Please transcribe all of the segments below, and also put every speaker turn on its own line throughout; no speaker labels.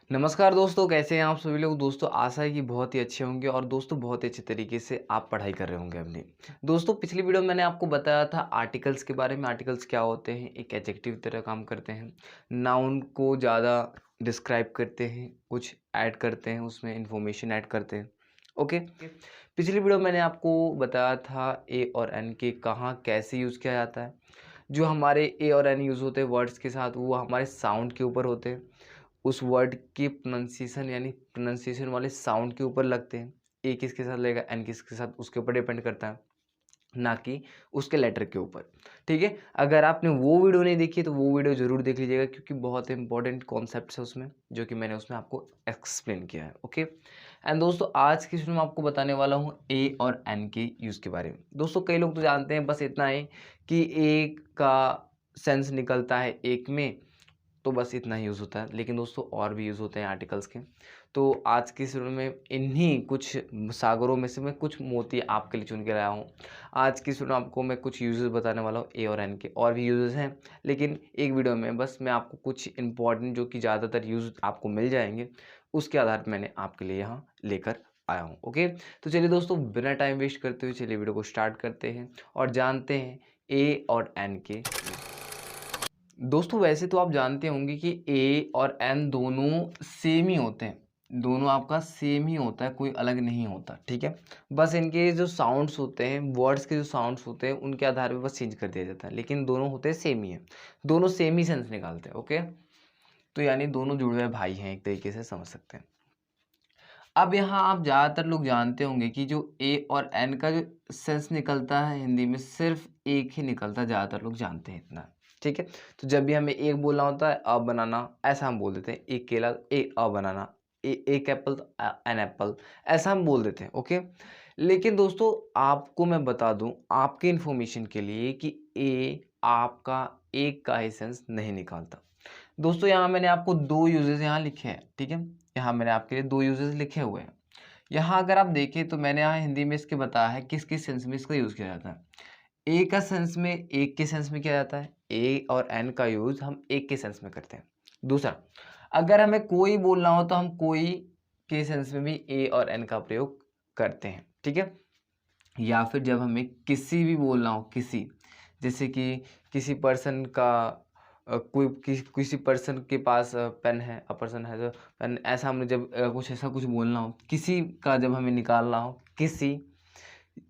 नमस्कार दोस्तों, कैसे हैं आप सभी लोग। दोस्तों आशा है कि बहुत ही अच्छे होंगे और दोस्तों बहुत ही अच्छे तरीके से आप पढ़ाई कर रहे होंगे अपनी। दोस्तों पिछली वीडियो में मैंने आपको बताया था आर्टिकल्स के बारे में। आर्टिकल्स क्या होते हैं, एक एडजेक्टिव की तरह काम करते हैं, नाउन को ज़्यादा डिस्क्राइब करते हैं, कुछ ऐड करते हैं, उसमें इंफॉर्मेशन ऐड करते हैं। ओके, पिछली वीडियो मैंने आपको बताया था ए और एन के कहाँ कैसे यूज़ किया जाता है। जो हमारे ए और एन यूज़ होते हैं वर्ड्स के साथ, वो हमारे साउंड के ऊपर होते हैं, उस वर्ड की प्रोनंसिएशन यानी प्रोनंसिएशन वाले साउंड के ऊपर लगते हैं। ए किसके साथ लगेगा, एन किसके साथ, उसके ऊपर डिपेंड करता है, ना कि उसके लेटर के ऊपर। ठीक है, अगर आपने वो वीडियो नहीं देखी तो वो वीडियो ज़रूर देख लीजिएगा, क्योंकि बहुत इंपॉर्टेंट कॉन्सेप्ट्स है उसमें जो कि मैंने उसमें आपको एक्सप्लेन किया है। ओके एंड दोस्तों, आज की वीडियो में आपको बताने वाला हूँ ए और एन के यूज़ के बारे में। दोस्तों कई लोग तो जानते हैं, बस इतना है कि ए का सेंस निकलता है एक में, तो बस इतना ही यूज़ होता है। लेकिन दोस्तों और भी यूज़ होते हैं आर्टिकल्स के। तो आज की इस वीडियो में इन्हीं कुछ सागरों में से मैं कुछ मोती आपके लिए चुन के लाया हूँ। आज की इस वीडियो में आपको मैं कुछ यूजेस बताने वाला हूँ ए और एन के। और भी यूजेस हैं, लेकिन एक वीडियो में बस मैं आपको कुछ इंपॉर्टेंट जो कि ज़्यादातर यूज आपको मिल जाएंगे, उसके आधार पर मैंने आपके लिए यहाँ लेकर आया हूँ। ओके, तो चलिए दोस्तों, बिना टाइम वेस्ट करते हुए चलिए वीडियो को स्टार्ट करते हैं और जानते हैं ए और एन के। दोस्तों वैसे तो आप जानते होंगे कि ए और एन दोनों सेम ही होते हैं, दोनों आपका सेम ही होता है, कोई अलग नहीं होता। ठीक है, बस इनके जो साउंड्स होते हैं, वर्ड्स के जो साउंड्स होते हैं, उनके आधार पे बस चेंज कर दिया जाता है, लेकिन दोनों होते हैं सेम ही है, दोनों सेम ही सेंस निकालते हैं। ओके, तो यानी दोनों जुड़े हुए भाई हैं, एक तरीके से समझ सकते हैं। अब यहाँ आप ज़्यादातर लोग जानते होंगे कि जो ए और एन का जो सेंस निकलता है हिंदी में, सिर्फ एक ही निकलता है, ज़्यादातर लोग जानते हैं इतना। ठीक है, तो जब भी हमें एक बोलना होता है, अ बनाना, ऐसा हम बोल देते हैं। एक केला, ए अ बनाना, एक एप्पल तो एन एप्पल, ऐसा हम बोल देते हैं। ओके, लेकिन दोस्तों आपको मैं बता दूं आपके इन्फॉर्मेशन के लिए कि ए आपका एक का ही सेंस नहीं निकालता। दोस्तों यहाँ मैंने आपको दो यूजेस यहाँ लिखे हैं। ठीक है, यहाँ मैंने आपके लिए दो यूजेस लिखे हुए हैं। यहाँ अगर आप देखें तो मैंने यहाँ हिंदी में इसके बताया है किस किस सेंस में इसका यूज़ किया जाता है। ए का सेंस में, एक के सेंस में किया जाता है। ए और एन का यूज़ हम एक के सेंस में करते हैं। दूसरा, अगर हमें कोई बोलना हो तो हम कोई के सेंस में भी ए और एन का प्रयोग करते हैं। ठीक है, या फिर जब हमें किसी भी बोलना हो, किसी, जैसे कि किसी पर्सन का किसी पर्सन के पास पेन है, अ पर्सन है जो पेन, ऐसा हमें जब कुछ ऐसा कुछ बोलना हो, किसी का जब हमें निकालना हो किसी,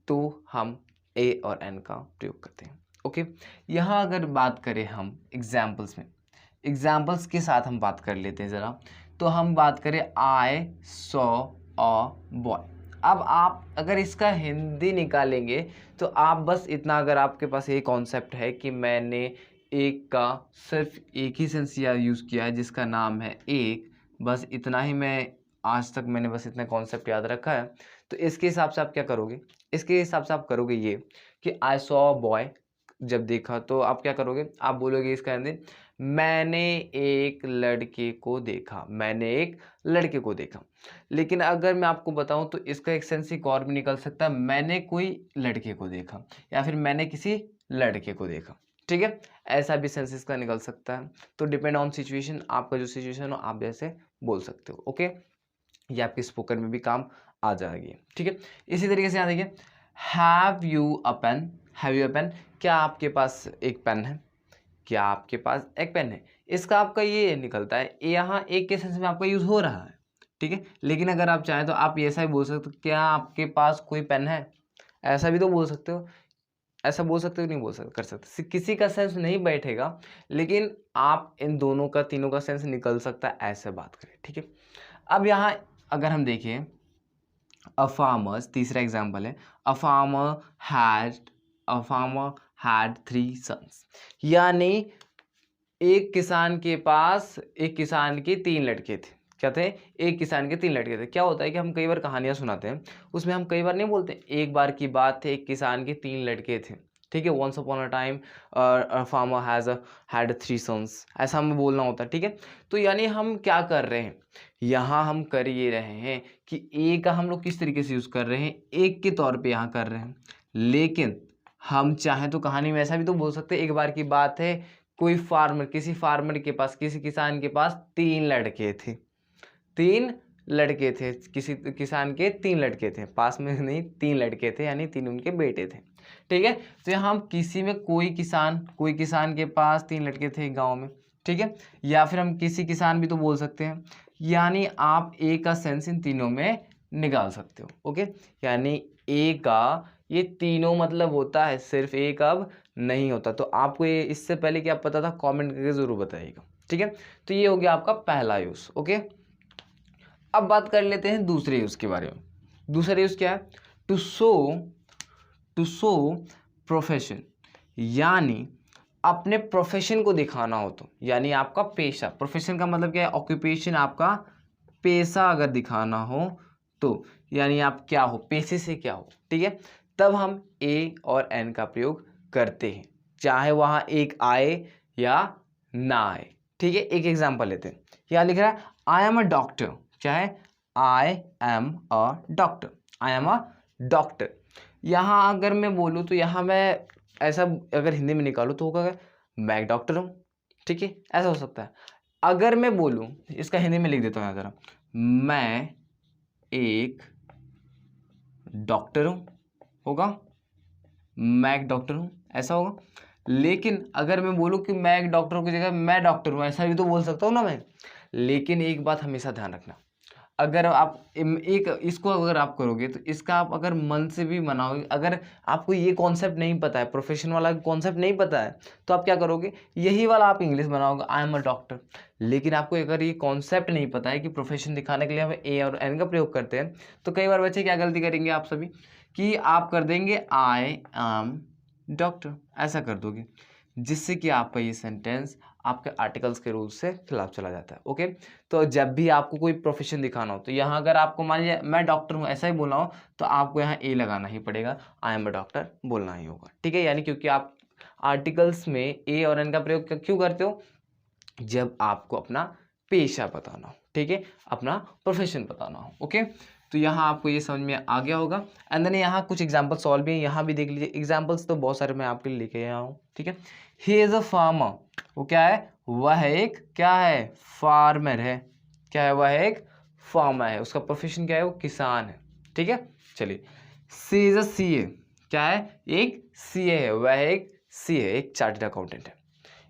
तो हम ए और एन का प्रयोग करते हैं। ओके, यहाँ अगर बात करें हम एग्जाम्पल्स में, एग्जाम्पल्स के साथ हम बात कर लेते हैं ज़रा। तो हम बात करें आई सॉ अ बॉय। अब आप अगर इसका हिंदी निकालेंगे तो आप बस इतना, अगर आपके पास ये कॉन्सेप्ट है कि मैंने एक का सिर्फ एक ही सेंस यूज़ किया है जिसका नाम है एक, बस इतना ही मैं आज तक मैंने बस इतना कॉन्सेप्ट याद रखा है, तो इसके हिसाब से आप क्या करोगे, इसके हिसाब से आप करोगे ये कि आई सॉ बॉय, जब देखा तो आप क्या करोगे, आप बोलोगे इसका हिंदी, मैंने एक लड़के को देखा, मैंने एक लड़के को देखा। लेकिन अगर मैं आपको बताऊं तो इसका एक सेंस एक और भी निकल सकता है, मैंने कोई लड़के को देखा, या फिर मैंने किसी लड़के को देखा। ठीक है, ऐसा भी सेंस इसका निकल सकता है। तो डिपेंड ऑन सिचुएशन, आपका जो सिचुएशन हो आप जैसे बोल सकते हो। ओके, ये आपके स्पोकन में भी काम आ जाएगी। ठीक है, इसी तरीके से यहाँ देखिए, have you a pen, have you a pen, क्या आपके पास एक पेन है, क्या आपके पास एक पेन है। इसका आपका ये निकलता है, यहाँ एक के सेंस में आपका यूज हो रहा है। ठीक है, लेकिन अगर आप चाहें तो आप ऐसा ही बोल सकते हो, क्या आपके पास कोई पेन है, ऐसा भी तो बोल सकते हो। ऐसा बोल सकते हो, नहीं बोल सकते, कर सकते, किसी का सेंस नहीं बैठेगा, लेकिन आप इन दोनों का, तीनों का सेंस निकल सकता है, ऐसे बात करें। ठीक है, अब यहाँ अगर हम देखें, अ फार्मर, तीसरा एग्जाम्पल है, a farmer had, a farmer had 3 sons, यानी एक किसान के पास, एक किसान के 3 लड़के थे। क्या थे, एक किसान के 3 लड़के थे। क्या होता है कि हम कई बार कहानियां सुनाते हैं, उसमें हम कई बार नहीं बोलते, एक बार की बात थे, एक किसान के 3 लड़के थे। ठीक है, once upon a time farmer had 3 sons, ऐसा हमें बोलना होता है। ठीक है, तो यानी हम क्या कर रहे हैं, यहाँ हम कर ये रहे हैं कि ए का हम लोग किस तरीके से यूज़ कर रहे हैं, एक के तौर पे यहाँ कर रहे हैं। लेकिन हम चाहें तो कहानी में ऐसा भी तो बोल सकते हैं, एक बार की बात है, कोई फार्मर, किसी फार्मर के पास, किसी किसान के पास 3 लड़के थे। 3 लड़के थे, किसी किसान के 3 लड़के थे, पास में नहीं 3 लड़के थे, यानी 3 उनके बेटे थे। ठीक है, तो यहाँ हम किसी में कोई किसान के पास 3 लड़के थे गांव में। ठीक है, या फिर हम किसी किसान भी तो बोल सकते हैं, यानी आप ए का सेंस इन तीनों में निकाल सकते हो। ओके, यानी ए का ये तीनों मतलब होता है, सिर्फ एक अब नहीं होता। तो आपको ये इससे पहले क्या पता था, कमेंट करके जरूर बताइएगा। ठीक है, तो ये हो गया आपका पहला यूज। ओके, अब बात कर लेते हैं दूसरे यूज के बारे में। दूसरा यूज क्या है, टू शो प्रोफेशन, यानी अपने प्रोफेशन को दिखाना हो तो, यानी आपका पेशा, प्रोफेशन का मतलब क्या है, ऑक्यूपेशन, आपका पेशा अगर दिखाना हो तो, यानी आप क्या हो, पेशे से क्या हो। ठीक है, तब हम ए और एन का प्रयोग करते हैं, चाहे वहां एक आए या ना आए। ठीक है, एक एग्जांपल लेते हैं, यहाँ लिख रहा है आई एम अ डॉक्टर, क्या है, I am a doctor, I am a doctor. यहाँ अगर मैं बोलूँ तो यहाँ मैं ऐसा अगर हिंदी में निकालूँ तो होगा मैं एक डॉक्टर हूँ। ठीक है, ऐसा हो सकता है। अगर मैं बोलूँ, इसका हिंदी में लिख देता हूँ यहाँ जरा, मैं एक डॉक्टर हूँ, होगा मैं एक डॉक्टर हूँ, ऐसा होगा। लेकिन अगर मैं बोलूँ कि मैं एक डॉक्टर हूँ की जगह मैं डॉक्टर हूँ, ऐसा भी तो बोल सकता हूँ ना मैं। लेकिन एक बात हमेशा ध्यान रखना, अगर आप एक इसको अगर आप करोगे तो इसका आप अगर मन से भी मनाओगे, अगर आपको ये कॉन्सेप्ट नहीं पता है, प्रोफेशन वाला कॉन्सेप्ट नहीं पता है, तो आप क्या करोगे, यही वाला आप इंग्लिश बनाओगे, आई एम अ डॉक्टर। लेकिन आपको अगर ये कॉन्सेप्ट नहीं पता है कि प्रोफेशन दिखाने के लिए हमें ए और एन का प्रयोग करते हैं, तो कई बार बच्चे क्या गलती करेंगे आप सभी, कि आप कर देंगे आई एम डॉक्टर, ऐसा कर दोगे, जिससे कि आपका ये सेंटेंस आपके आर्टिकल्स के रूल से खिलाफ चला जाता है। ओके, तो जब भी आपको कोई प्रोफेशन दिखाना हो, तो यहाँ अगर आपको मान लीजिए मैं डॉक्टर हूँ ऐसा ही बोलना हो, तो आपको यहाँ ए लगाना ही पड़ेगा, आई एम अ डॉक्टर बोलना ही होगा। ठीक है, यानी क्योंकि आप आर्टिकल्स में ए और एन का प्रयोग क्यों करते हो, जब आपको अपना पेशा बताना हो। ठीक है, अपना प्रोफेशन बताना हो। ओके, तो यहाँ आपको ये समझ में आ गया होगा। एंड देन यहाँ कुछ एग्जांपल सॉल्व भी है, यहाँ भी देख लीजिए। एग्जांपल्स तो बहुत सारे मैं आपके लिए लेके आया हूँ। ठीक है, ही इज अ फार्मर, वो क्या है, वह एक क्या है, फार्मर है। क्या है, वह एक फार्मर है, उसका प्रोफेशन क्या है, वो किसान है। ठीक है, चलिए, सी इज अ सीए, क्या है, एक सीए है, वह एक सीए, एक चार्टर्ड अकाउंटेंट है।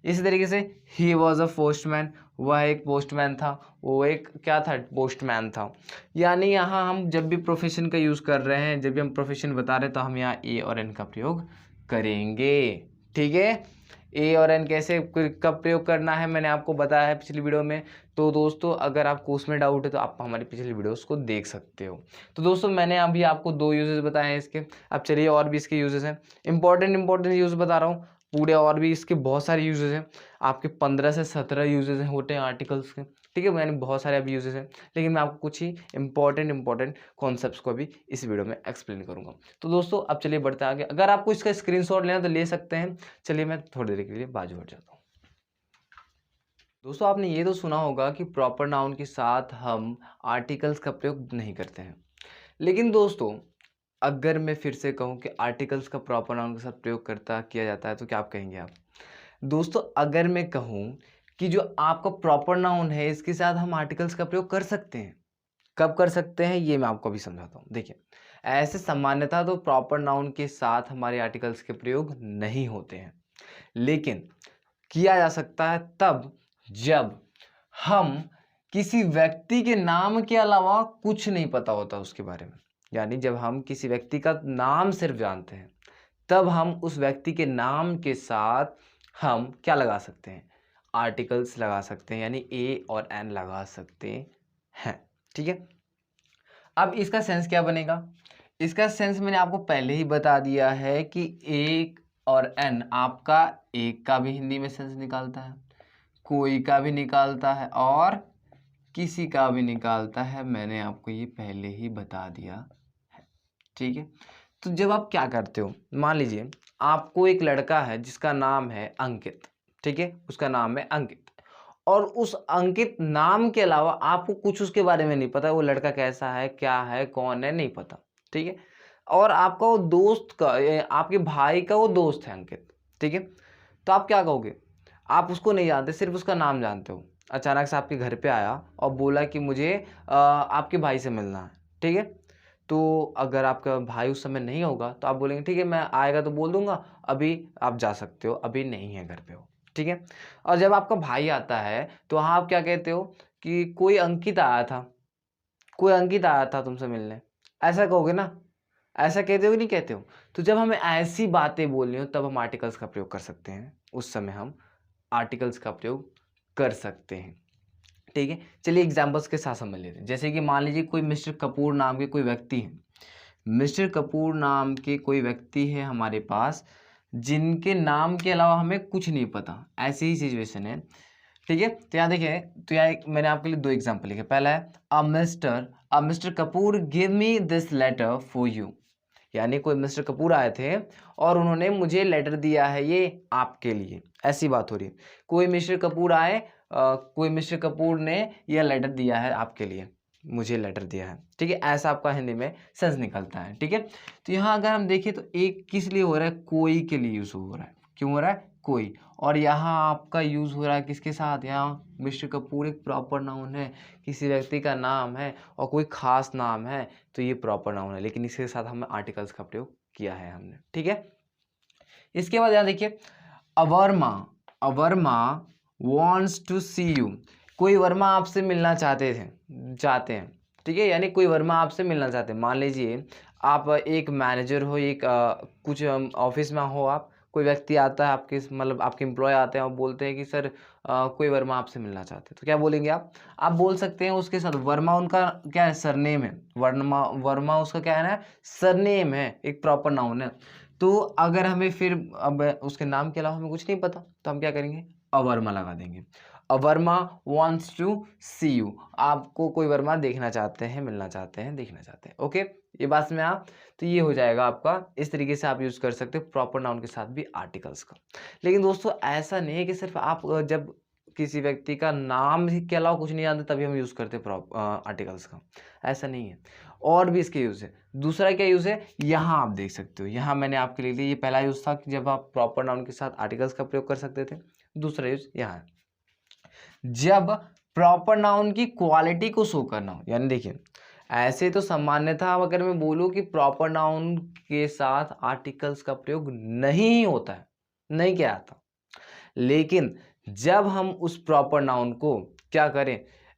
इसी तरीके से ही वॉज अ पोस्टमैन, वह एक पोस्टमैन था, वो एक क्या था, पोस्टमैन था। यानी यहाँ हम जब भी प्रोफेशन का यूज़ कर रहे हैं, जब भी हम प्रोफेशन बता रहे हैं, तो हम यहाँ ए और एन का प्रयोग करेंगे। ठीक है, ए और एन कैसे कब प्रयोग करना है मैंने आपको बताया है पिछली वीडियो में। तो दोस्तों अगर आपको उसमें डाउट है तो आप हमारी पिछली वीडियोस को देख सकते हो। तो दोस्तों मैंने अभी आपको 2 यूजेस बताए हैं इसके। अब चलिए और भी इसके यूजेस हैं, इंपॉर्टेंट यूज बता रहा हूँ पूरे, और भी इसके बहुत सारे यूजेस हैं। आपके 15 से 17 यूजेस होते हैं आर्टिकल्स के। ठीक है, मैंने बहुत सारे अभी यूजेस हैं, लेकिन मैं आपको कुछ ही इंपॉर्टेंट कॉन्सेप्ट्स को अभी इस वीडियो में एक्सप्लेन करूंगा। तो दोस्तों अब चलिए बढ़ते आगे। अगर आपको इसका स्क्रीनशॉट लेना तो ले सकते हैं। चलिए मैं थोड़ी देर के लिए बाजू हट जाता हूँ। दोस्तों आपने ये तो सुना होगा कि प्रॉपर नाउन के साथ हम आर्टिकल्स का प्रयोग नहीं करते हैं। लेकिन दोस्तों अगर मैं फिर से कहूँ कि आर्टिकल्स का प्रॉपर नाउन के साथ प्रयोग किया जाता है, तो क्या आप कहेंगे आप? दोस्तों अगर मैं कहूँ कि जो आपका प्रॉपर नाउन है इसके साथ हम आर्टिकल्स का प्रयोग कर सकते हैं, कब कर सकते हैं ये मैं आपको अभी समझाता हूँ। देखिए, ऐसे सामान्यतः तो प्रॉपर नाउन के साथ हमारे आर्टिकल्स के प्रयोग नहीं होते हैं, लेकिन किया जा सकता है तब जब हम किसी व्यक्ति के नाम के अलावा कुछ नहीं पता होता उसके बारे में। यानी जब हम किसी व्यक्ति का नाम सिर्फ जानते हैं, तब हम उस व्यक्ति के नाम के साथ हम क्या लगा सकते हैं, आर्टिकल्स लगा सकते हैं, यानी ए और एन लगा सकते हैं। ठीक है, अब इसका सेंस क्या बनेगा? इसका सेंस मैंने आपको पहले ही बता दिया है कि एक और एन आपका एक का भी हिंदी में सेंस निकालता है, कोई का भी निकालता है और किसी का भी निकालता है। मैंने आपको ये पहले ही बता दिया है। ठीक है, तो जब आप क्या करते हो, मान लीजिए आपको एक लड़का है जिसका नाम है अंकित। ठीक है, उसका नाम है अंकित, और उस अंकित नाम के अलावा आपको कुछ उसके बारे में नहीं पता, वो लड़का कैसा है, क्या है, कौन है, नहीं पता। ठीक है, और आपका वो दोस्त का, आपके भाई का वो दोस्त है अंकित। ठीक है, तो आप क्या कहोगे, आप उसको नहीं जानते, सिर्फ उसका नाम जानते हो, अचानक से आपके घर पे आया और बोला कि मुझे आपके भाई से मिलना है, ठीक है। तो अगर आपका भाई उस समय नहीं होगा तो आप बोलेंगे ठीक है, मैं आएगा तो बोल दूंगा, अभी आप जा सकते हो, अभी नहीं है घर पे हो, ठीक है। और जब आपका भाई आता है तो वहाँ आप क्या कहते हो कि कोई अंकित आया था, कोई अंकित आया था तुमसे मिलने, ऐसा कहोगे ना, ऐसा कहते हो कि नहीं कहते हो। तो जब हमें ऐसी बातें बोलनी हो तब हम आर्टिकल्स का प्रयोग कर सकते हैं, उस समय हम आर्टिकल्स का प्रयोग कर सकते हैं, ठीक है। चलिए एग्जांपल्स के साथ समझ लेते हैं। जैसे कि मान लीजिए कोई मिस्टर कपूर नाम के कोई व्यक्ति है, मिस्टर कपूर नाम के कोई व्यक्ति है हमारे पास, जिनके नाम के अलावा हमें कुछ नहीं पता, ऐसी ही सिचुएशन है, ठीक है। तो यहाँ देखिए, तो यहाँ मैंने आपके लिए 2 एग्जाम्पल लिखे। पहला है a mister Kapoor give me this letter for you, यानी कोई मिस्टर कपूर आए थे और उन्होंने मुझे लेटर दिया है ये आपके लिए, ऐसी बात हो रही है। कोई मिस्टर कपूर आए, कोई मिस्टर कपूर ने यह लेटर दिया है आपके लिए, मुझे लेटर दिया है, ठीक है। ऐसा आपका हिंदी में सेंस निकलता है, ठीक है। तो यहाँ अगर हम देखें तो एक किस लिए हो रहा है, कोई के लिए यूज हो रहा है। क्यों हो रहा है, कोई। और यहाँ आपका यूज हो रहा है किसके साथ, यहाँ मिस्टर कपूर एक प्रॉपर नाउन है, किसी व्यक्ति का नाम है और कोई खास नाम है, तो ये प्रॉपर नाउन है, लेकिन इसके साथ हमने आर्टिकल्स का प्रयोग किया है हमने, ठीक है। इसके बाद यहाँ देखिए, अवर्मा वॉन्ट्स टू सी यू, कोई वर्मा आपसे मिलना चाहते हैं, ठीक है। यानी कोई वर्मा आपसे मिलना चाहते हैं। मान लीजिए आप एक मैनेजर हो, एक कुछ ऑफिस में हो, आप कोई व्यक्ति आता है आपके, मतलब आपके एम्प्लॉय आते हैं और बोलते हैं कि सर कोई वर्मा आपसे मिलना चाहते हैं, तो क्या बोलेंगे आप बोल सकते हैं उसके साथ वर्मा उनका क्या है, सरनेम है, वर्मा उसका क्या है ना, सरनेम है, एक प्रॉपर नाउन है। तो अगर हमें फिर अब उसके नाम के अलावा हमें कुछ नहीं पता तो हम क्या करेंगे, अवर्मा लगा देंगे। अवर्मा वॉन्ट्स टू सी यू, आपको कोई वर्मा देखना चाहते हैं, मिलना चाहते हैं, देखना चाहते हैं, ओके। ये बात में आप, तो ये हो जाएगा आपका, इस तरीके से आप यूज कर सकते हो प्रॉपर नाउन के साथ भी आर्टिकल्स का। लेकिन दोस्तों ऐसा नहीं है कि सिर्फ आप जब किसी व्यक्ति का नाम के अलावा कुछ नहीं जानते तभी हम यूज करते आर्टिकल्स का, ऐसा नहीं है, और भी इसके यूज है। दूसरा क्या यूज है, यहाँ आप देख सकते हो, यहाँ मैंने आपके लिए ये पहला यूज था कि जब आप प्रॉपर नाउन के साथ आर्टिकल्स का प्रयोग कर सकते थे। दूसरा यूज यहाँ है, जब प्रॉपर नाउन की क्वालिटी को शो करना हो। यानी देखिए, ऐसे तो सामान्यतः अगर मैं बोलूं कि प्रॉपर नाउन के साथ आर्टिकल्स का प्रयोग नहीं होता है, नहीं किया जाता, लेकिन जब हम उस प्रॉपर नाउन को क्या करें,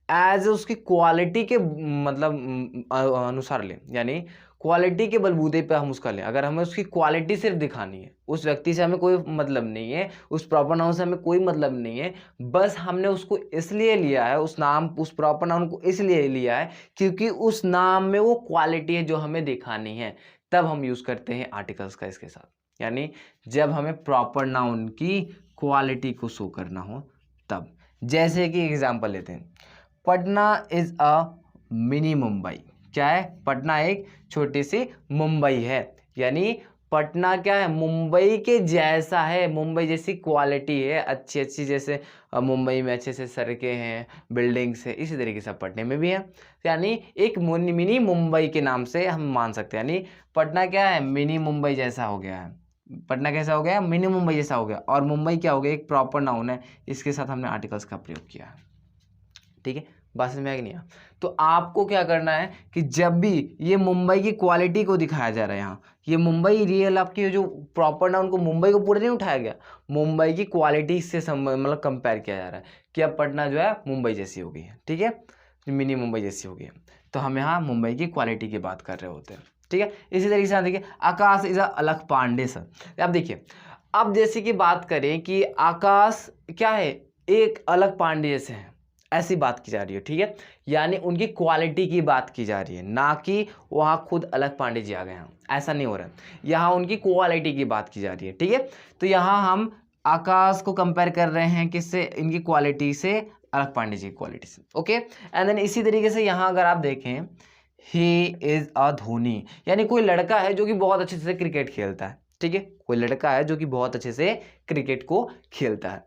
एज उसकी क्वालिटी के मतलब अनुसार लें, यानी क्वालिटी के बलबूते पे हम उसका लें। अगर हमें उसकी क्वालिटी सिर्फ दिखानी है, उस व्यक्ति से हमें कोई मतलब नहीं है, उस प्रॉपर नाउन से हमें कोई मतलब नहीं है, बस हमने उसको इसलिए लिया है, उस प्रॉपर नाउन को इसलिए लिया है क्योंकि उस नाम में वो क्वालिटी है जो हमें दिखानी है, तब हम यूज करते हैं आर्टिकल्स का इसके साथ। यानी जब हमें प्रॉपर नाउन की क्वालिटी को शो करना हो तब। जैसे कि एग्जांपल लेते हैं, Patna is a mini Mumbai. क्या है, पटना एक छोटी सी मुंबई है, यानी पटना क्या है, मुंबई के जैसा है, मुंबई जैसी क्वालिटी है, अच्छी अच्छी, जैसे मुंबई में अच्छे से सड़कें हैं, बिल्डिंग्स है, इसी तरीके से पटने में भी है। यानी एक मिनी मुंबई के नाम से हम मान सकते हैं, यानी पटना क्या है, मिनी मुंबई जैसा हो गया है। पटना कैसा हो गया, मिनी मुंबई जैसा हो गया। और मुंबई क्या हो गया, एक प्रॉपर नाउन है, इसके साथ हमने आर्टिकल्स का प्रयोग किया है, ठीक है। बात समझ में आ गई नहीं आ? तो आपको क्या करना है कि जब भी ये मुंबई की क्वालिटी को दिखाया जा रहा है, यहाँ ये मुंबई रियल आपकी जो प्रॉपर नाउन को, मुंबई को पूरे नहीं उठाया गया, मुंबई की क्वालिटी से मतलब कंपेयर किया जा रहा है कि अब पटना जो है मुंबई जैसी हो गई है, ठीक है, मिनी मुंबई जैसी हो गई है। तो हम यहाँ मुंबई की क्वालिटी की बात कर रहे होते हैं, ठीक है। इसी तरीके से देखिए, आकाश इज अलग पांडे सर। अब देखिए, अब जैसे कि बात करें कि आकाश क्या है, एक अलग पांडे जैसे हैं, ऐसी बात की जा रही है, ठीक है। यानी उनकी क्वालिटी की बात की जा रही है, ना कि वहाँ खुद अलग पांडे जी आ गए हैं, ऐसा नहीं हो रहा है, यहाँ उनकी क्वालिटी की बात की जा रही है, ठीक है। तो यहाँ हम आकाश को कंपेयर कर रहे हैं किससे, इनकी क्वालिटी से, अलग पांडे जी की क्वालिटी से, ओके। एंड देन इसी तरीके से यहाँ अगर आप देखें, ही इज अ धोनी, यानी कोई लड़का है जो कि बहुत अच्छे से क्रिकेट खेलता है, ठीक है, कोई लड़का है जो कि बहुत अच्छे से क्रिकेट को खेलता है।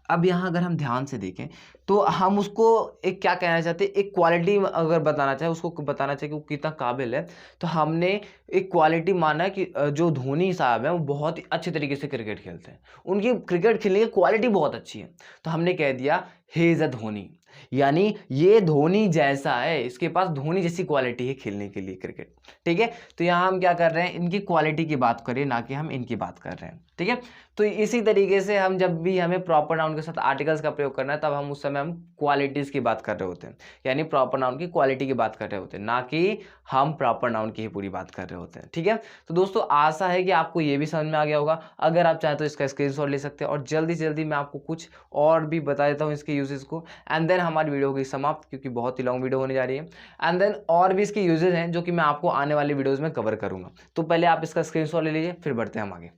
अब यहाँ अगर हम ध्यान से देखें तो हम उसको एक क्या कहना चाहते हैं, एक क्वालिटी अगर बताना चाहे, उसको बताना चाहिए कि वो कितना काबिल है, तो हमने एक क्वालिटी माना है कि जो धोनी साहब हैं वो बहुत ही अच्छे तरीके से क्रिकेट खेलते हैं, उनकी क्रिकेट खेलने की क्वालिटी बहुत अच्छी है, तो हमने कह दिया ही इज़ अ धोनी, यानी ये धोनी जैसा है, इसके पास धोनी जैसी क्वालिटी है खेलने के लिए क्रिकेट। ठीक है, तो यहाँ हम क्या कर रहे हैं, इनकी क्वालिटी की बात करें, ना कि हम इनकी बात कर रहे हैं। ठीक है, तो इसी तरीके से हम जब भी हमें प्रॉपर नाउन के साथ आर्टिकल्स का प्रयोग करना है, तब हम उस समय हम क्वालिटीज़ की बात कर रहे होते हैं, यानी प्रॉपर नाउन की क्वालिटी की बात कर रहे होते हैं, ना कि हम प्रॉपर नाउन की ही पूरी बात कर रहे होते हैं। ठीक है, तो दोस्तों आशा है कि आपको ये भी समझ में आ गया होगा। अगर आप चाहें तो इसका स्क्रीनशॉट ले सकते हैं, और जल्दी से जल्दी मैं आपको कुछ और भी बता देता हूँ इसके यूजेस को, एंड देन हमारी वीडियो होगी समाप्त, क्योंकि बहुत ही लॉन्ग वीडियो होने जा रही है। एंड देन और भी इसके यूजेस हैं जो कि मैं आपको आने वाली वीडियोज़ में कवर करूँगा। तो पहले आप इसका स्क्रीनशॉट ले लीजिए, फिर बढ़ते हैं हम आगे।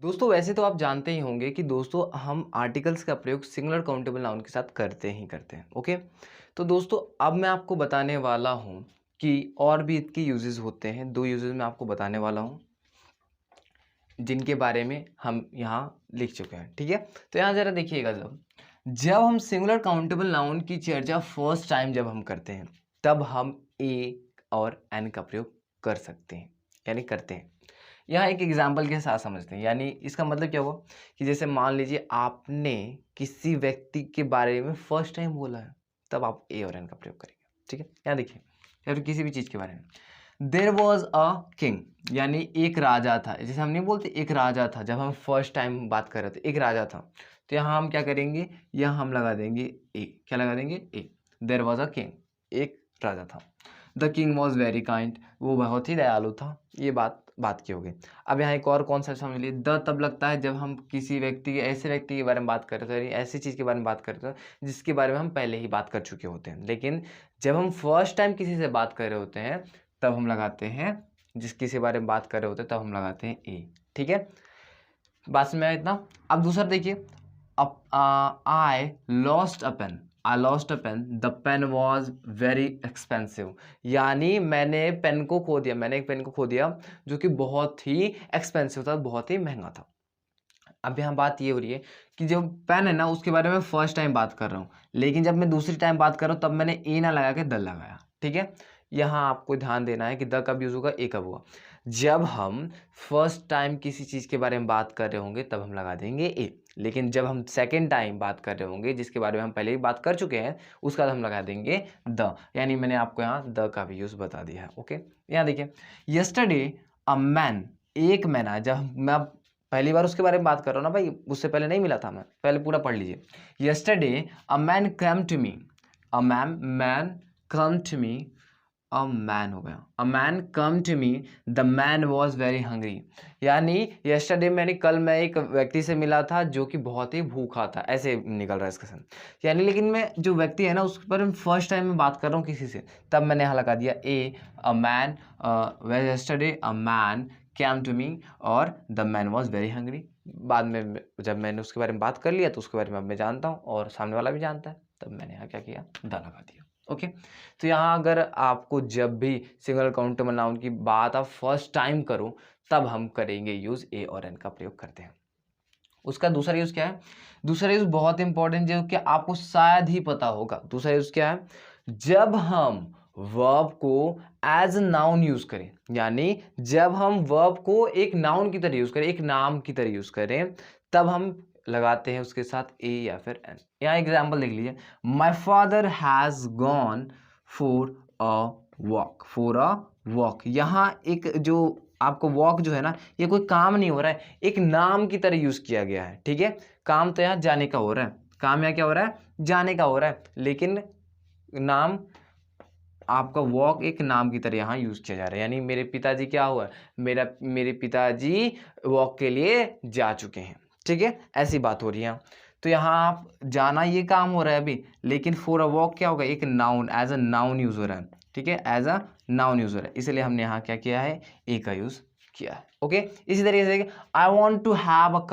दोस्तों वैसे तो आप जानते ही होंगे कि दोस्तों हम आर्टिकल्स का प्रयोग सिंगुलर काउंटेबल नाउन के साथ करते हैं। ओके, तो दोस्तों अब मैं आपको बताने वाला हूं कि और भी इसके यूजेस होते हैं। 2 यूजेस मैं आपको बताने वाला हूं जिनके बारे में हम यहाँ लिख चुके हैं। ठीक है, तो यहाँ ज़रा देखिएगा, जब हम सिंगुलर काउंटेबल नाउन की चर्चा फर्स्ट टाइम जब हम करते हैं, तब हम ए और एन का प्रयोग कर सकते हैं, यानी करते हैं। यहाँ एक एग्जाम्पल के साथ समझते हैं, यानी इसका मतलब क्या हुआ कि जैसे मान लीजिए आपने किसी व्यक्ति के बारे में फर्स्ट टाइम बोला है, तब आप ए और एन का प्रयोग करेंगे। ठीक है, यहाँ देखिए, या फिर किसी भी चीज़ के बारे में, देयर वॉज अ किंग, यानी एक राजा था। जैसे हम नहीं बोलते एक राजा था, जब हम फर्स्ट टाइम बात कर रहे थे एक राजा था, तो यहाँ हम क्या करेंगे, यहाँ हम लगा देंगे ए। क्या लगा देंगे, ए। देयर वॉज अ किंग, एक राजा था। The king was very kind, वो बहुत ही दयालु था। ये बात की होगी। अब यहाँ एक और कौन सा समझ लिए, द तब लगता है जब हम किसी व्यक्ति, ऐसे व्यक्ति के बारे में बात करते हैं, ऐसी चीज़ के बारे में बात करते हैं जिसके बारे में हम पहले ही बात कर चुके होते हैं। लेकिन जब हम फर्स्ट टाइम किसी से बात कर रहे होते हैं, तब हम लगाते हैं, जिस किसी बारे में बात कर रहे होते हैं तब हम लगाते हैं ए। ठीक है, बात में इतना। अब दूसरा देखिए, I lost a pen, I lost a pen, the pen was very expensive, यानी मैंने पेन को खो दिया, मैंने एक पेन को खो दिया जो कि बहुत ही एक्सपेंसिव था, बहुत ही महंगा था। अब यहाँ बात ये हो रही है कि जो पेन है ना, उसके बारे में फर्स्ट टाइम बात कर रहा हूँ, लेकिन जब मैं दूसरी टाइम बात कर रहा हूँ तब मैंने ए ना लगा के द लगाया। ठीक है, यहाँ आपको ध्यान देना है कि द कब यूज़ होगा, ए कब होगा। जब हम फर्स्ट टाइम किसी चीज़ के बारे में बात कर रहे होंगे तब हम लगा देंगे ए, लेकिन जब हम सेकेंड टाइम बात कर रहे होंगे जिसके बारे में हम पहले ही बात कर चुके हैं, उसका हम लगा देंगे द, यानी मैंने आपको यहाँ द का भी यूज़ बता दिया है। ओके, यहाँ देखिए, यस्टरडे अ मैन, एक मैन आया, जब मैं पहली बार उसके बारे में बात कर रहा हूँ ना भाई, उससे पहले नहीं मिला था, मैं पहले पूरा पढ़ लीजिए। Yesterday a man come to me, a man come to me, a man हो गया, a man come to me, the man was very hungry, यानी यस्टरडे मैंने कल मैं एक व्यक्ति से मिला था जो कि बहुत ही भूखा था, ऐसे निकल रहा है इसका सेंस। यानी लेकिन मैं जो व्यक्ति है ना उसके बारे में फर्स्ट टाइम में बात कर रहा हूँ किसी से, तब मैंने यहाँ लगा दिया A, a man, yesterday a man came to me, और the man was very hungry. बाद में जब मैंने उसके बारे में बात कर लिया तो उसके बारे में अब मैं जानता हूँ और सामने वाला भी जानता है, तब मैंने यहाँ क्या किया, द लगा दिया। ओके, तो यहाँ अगर आपको जब भी सिंगल काउंटेबल नाउन की बात आप फर्स्ट टाइम करो, तब हम करेंगे यूज़ ए और एन का प्रयोग करते हैं। उसका दूसरा यूज़ क्या है, दूसरा यूज़ बहुत इंपॉर्टेंट जो कि आपको शायद ही पता होगा। दूसरा यूज़ क्या है, जब हम वर्ब को एज अ नाउन यूज़ करें, यानी जब हम वर्ब को एक नाउन की तरह यूज़ करें, एक नाम की तरह यूज़ करें, तब हम लगाते हैं उसके साथ ए या फिर एन। यहाँ एग्जाम्पल देख लीजिए, my father has gone for a walk, for a walk, यहाँ एक जो आपको वॉक जो है ना, ये कोई काम नहीं हो रहा है, एक नाम की तरह यूज़ किया गया है। ठीक है, काम तो यहाँ जाने का हो रहा है, काम यहाँ क्या हो रहा है, जाने का हो रहा है, लेकिन नाम आपका वॉक एक नाम की तरह यहाँ यूज़ किया जा रहा है। यानी मेरे पिताजी क्या हुआ, मेरे पिताजी वॉक के लिए जा चुके हैं। ठीक है, ऐसी बात हो रही है। तो यहाँ आप जाना ये काम हो रहा है अभी, लेकिन फॉर अ वॉक क्या होगा, एक noun, as a noun use हो रहा है। ठीक है, एज अ नाउन यूज़ हो रहा है, इसलिए हमने यहाँ क्या किया है, ए का यूज़ किया है। ओके, इसी तरीके से I want to have a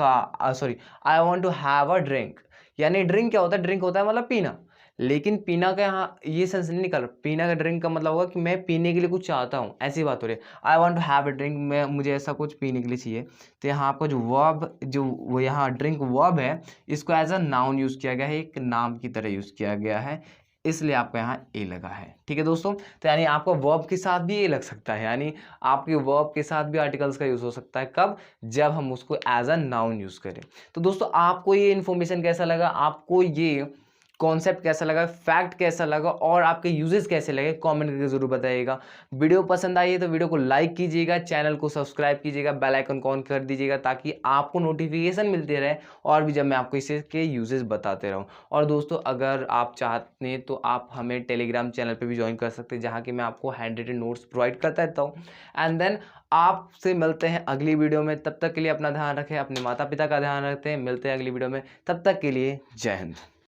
I want to have a drink, यानी ड्रिंक क्या होता है, ड्रिंक होता है मतलब पीना, लेकिन पीना का यहाँ ये सेंस नहीं निकल रहा। पीना का ड्रिंक का मतलब होगा कि मैं पीने के लिए कुछ चाहता हूँ, ऐसी बात हो रही है। I want to have a drink, मैं मुझे ऐसा कुछ पीने के लिए चाहिए। तो यहाँ आपका जो वर्ब जो वो यहाँ ड्रिंक वर्ब है, इसको एज अ नाउन यूज़ किया गया है, एक नाम की तरह यूज़ किया गया है, इसलिए आपका यहाँ ए लगा है। ठीक है दोस्तों, तो यानी आपका वर्ब के साथ भी ए लग सकता है, यानी आपके वर्ब के साथ भी आर्टिकल्स का यूज़ हो सकता है। कब? जब हम उसको एज अ नाउन यूज़ करें। तो दोस्तों आपको ये इन्फॉर्मेशन कैसा लगा, आपको ये कॉन्सेप्ट कैसा लगा, फैक्ट कैसा लगा और आपके यूजेस कैसे लगे, कमेंट करके जरूर बताइएगा। वीडियो पसंद आई है तो वीडियो को लाइक कीजिएगा, चैनल को सब्सक्राइब कीजिएगा, बेल आइकन को ऑन कर दीजिएगा ताकि आपको नोटिफिकेशन मिलते रहे और भी जब मैं आपको इसके यूजेस बताते रहूं। और दोस्तों अगर आप चाहते हैं तो आप हमें टेलीग्राम चैनल पर भी ज्वाइन कर सकते हैं, जहाँ कि मैं आपको हैंड रिटन नोट्स प्रोवाइड करता रहता हूँ। एंड देन आपसे मिलते हैं अगली वीडियो में, तब तक के लिए अपना ध्यान रखें, अपने माता पिता का ध्यान रखते हैं। मिलते हैं अगली वीडियो में, तब तक के लिए जय हिंद।